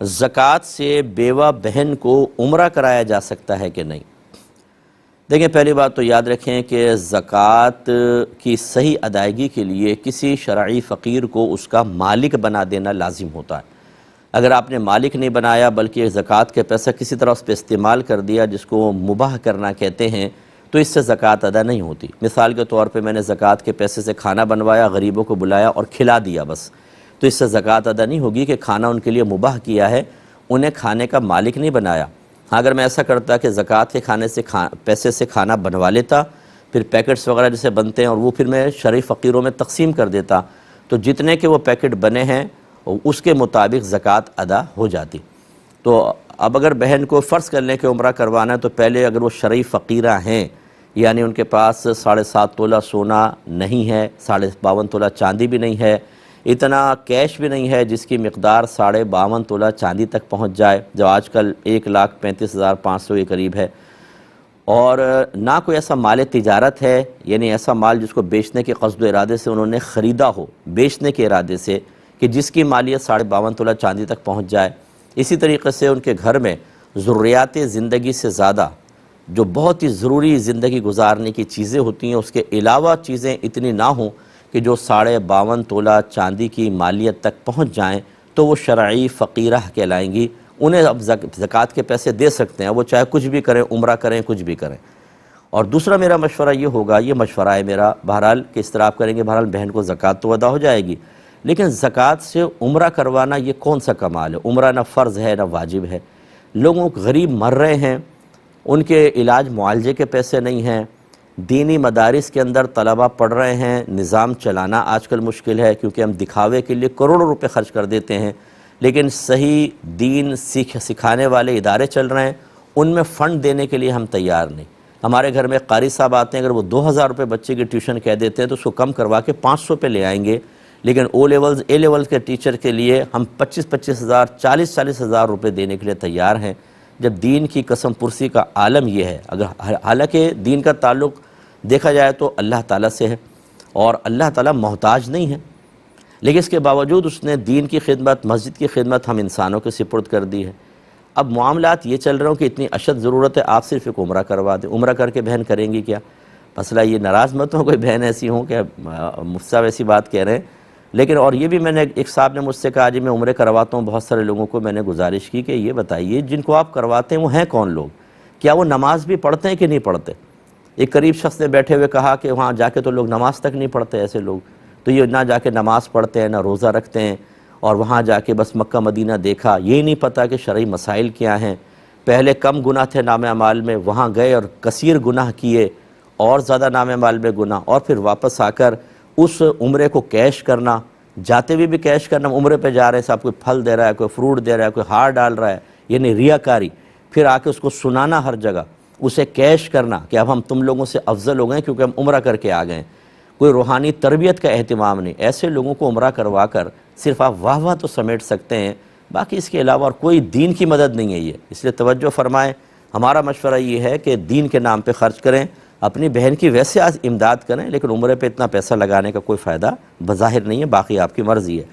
زکوٰۃ سے بیوہ بہن کو عمرہ کرایا جا سکتا ہے کہ نہیں؟ دیکھیں، پہلی بات تو یاد رکھیں کہ زکوٰۃ کی صحیح ادائیگی کے لیے کسی شرعی فقیر کو اس کا مالک بنا دینا لازم ہوتا ہے۔ اگر آپ نے مالک نہیں بنایا بلکہ زکوٰۃ کے پیسہ کسی طرح اس پہ استعمال کر دیا، جس کو مباح کرنا کہتے ہیں، تو اس سے زکوٰۃ ادا نہیں ہوتی۔ مثال کے طور پہ میں نے زکوٰۃ کے پیسے سے کھانا بنوایا، غریبوں کو بلایا اور کھلا دیا بس، تو اس سے زکوٰۃ ادا نہیں ہوگی کہ کھانا ان کے لیے مباح کیا ہے، انہیں کھانے کا مالک نہیں بنایا۔ ہاں، اگر میں ایسا کرتا کہ زکوٰۃ کے کھانے سے پیسے سے کھانا بنوا لیتا، پھر پیکٹس وغیرہ جیسے بنتے ہیں اور وہ پھر میں شرعی فقیروں میں تقسیم کر دیتا، تو جتنے کے وہ پیکٹ بنے ہیں اس کے مطابق زکوٰۃ ادا ہو جاتی۔ تو اب اگر بہن کو فرض کر لیں کہ عمرہ کروانا ہے، تو پہلے اگر وہ شرعی فقیرہ ہیں، یعنی ان کے پاس 7.5 تولہ سونا نہیں ہے، 52.5 تولہ چاندی بھی نہیں ہے، اتنا کیش بھی نہیں ہے جس کی مقدار 52.5 تولہ چاندی تک پہنچ جائے، جو آج کل 1,35,500 کے قریب ہے، اور نہ کوئی ایسا مال تجارت ہے، یعنی ایسا مال جس کو بیچنے کے قصد و ارادے سے انہوں نے خریدا ہو، بیچنے کے ارادے سے، کہ جس کی مالیت 52.5 تولہ چاندی تک پہنچ جائے۔ اسی طریقے سے ان کے گھر میں ضروریات زندگی سے زیادہ جو بہت ہی ضروری زندگی گزارنے کی چیزیں ہوتی ہیں، اس کے علاوہ چیزیں اتنی نہ ہوں کہ جو 52.5 تولہ چاندی کی مالیت تک پہنچ جائیں، تو وہ شرعی فقیرہ کہلائیں گی۔ انہیں اب زکوٰۃ کے پیسے دے سکتے ہیں، وہ چاہے کچھ بھی کریں، عمرہ کریں، کچھ بھی کریں۔ اور دوسرا میرا مشورہ یہ ہوگا، یہ مشورہ ہے میرا بہرحال، کہ اس طرح آپ کریں گے، بہرحال بہن کو زکوٰۃ تو ادا ہو جائے گی، لیکن زکوٰۃ سے عمرہ کروانا یہ کون سا کمال ہے؟ عمرہ نہ فرض ہے نہ واجب ہے۔ لوگوں غریب مر رہے ہیں، ان کے علاج معالجے کے پیسے نہیں ہیں، دینی مدارس کے اندر طلبہ پڑھ رہے ہیں، نظام چلانا آج کل مشکل ہے، کیونکہ ہم دکھاوے کے لیے کروڑوں روپے خرچ کر دیتے ہیں، لیکن صحیح دین سکھانے والے ادارے چل رہے ہیں، ان میں فنڈ دینے کے لیے ہم تیار نہیں۔ ہمارے گھر میں قاری صاحب آتے ہیں، اگر وہ 2,000 روپے بچے کی ٹیوشن کہہ دیتے ہیں تو اس کو کم کروا کے 500 پہ لے آئیں گے، لیکن اے لیولز کے ٹیچر کے لیے ہم 25,000 ہزار 40,000 ہزار روپے دینے کے لیے تیار ہیں۔ جب دین کی قسم پرسی کا عالم یہ ہے، اگر حالانکہ دین کا تعلق دیکھا جائے تو اللہ تعالیٰ سے ہے، اور اللہ تعالیٰ محتاج نہیں ہے، لیکن اس کے باوجود اس نے دین کی خدمت، مسجد کی خدمت ہم انسانوں کے سپرد کر دی ہے۔ اب معاملات یہ چل رہے ہوں کہ اتنی اشد ضرورت ہے، آپ صرف ایک عمرہ کروا دیں، عمرہ کر کے بہن کریں گی کیا؟ مسئلہ یہ، ناراض مت ہوں کوئی بہن ایسی ہوں کہ مفتی صاحب ایسی بات کہہ رہے ہیں، لیکن اور یہ بھی میں نے، ایک صاحب نے مجھ سے کہا جی میں عمرے کرواتا ہوں، بہت سارے لوگوں کو میں نے گزارش کی کہ یہ بتائیے جن کو آپ کرواتے ہیں وہ ہیں کون لوگ؟ کیا وہ نماز بھی پڑھتے ہیں کہ نہیں پڑھتے؟ ایک قریب شخص نے بیٹھے ہوئے کہا کہ وہاں جا کے تو لوگ نماز تک نہیں پڑھتے، ایسے لوگ تو یہ نہ جا کے نماز پڑھتے ہیں، نہ روزہ رکھتے ہیں، اور وہاں جا کے بس مکہ مدینہ دیکھا، یہ نہیں پتہ کہ شرعی مسائل کیا ہیں، پہلے کم گناہ تھے نام اعمال میں، وہاں گئے اور کثیر گناہ کیے، اور زیادہ نام اعمال میں گناہ، اور پھر واپس آ کر اس عمرے کو کیش کرنا، جاتے ہوئے بھی کیش کرنا، عمرے پہ جا رہے ہیں صاحب، کوئی پھل دے رہا ہے، کوئی فروٹ دے رہا ہے، کوئی ہار ڈال رہا ہے، یعنی ریاکاری، پھر آ کے اس کو سنانا ہر جگہ، اسے کیش کرنا کہ اب ہم تم لوگوں سے افضل ہو گئے کیونکہ ہم عمرہ کر کے آ گئے، کوئی روحانی تربیت کا اہتمام نہیں۔ ایسے لوگوں کو عمرہ کروا کر صرف آپ واہ واہ تو سمیٹ سکتے ہیں، باقی اس کے علاوہ اور کوئی دین کی مدد نہیں ہے یہ، اس لیے توجہ فرمائیں۔ ہمارا مشورہ یہ ہے کہ دین کے نام پہ خرچ کریں، اپنی بہن کی ویسے آج امداد کریں، لیکن عمرے پہ اتنا پیسہ لگانے کا کوئی فائدہ بظاہر نہیں ہے، باقی آپ کی مرضی ہے۔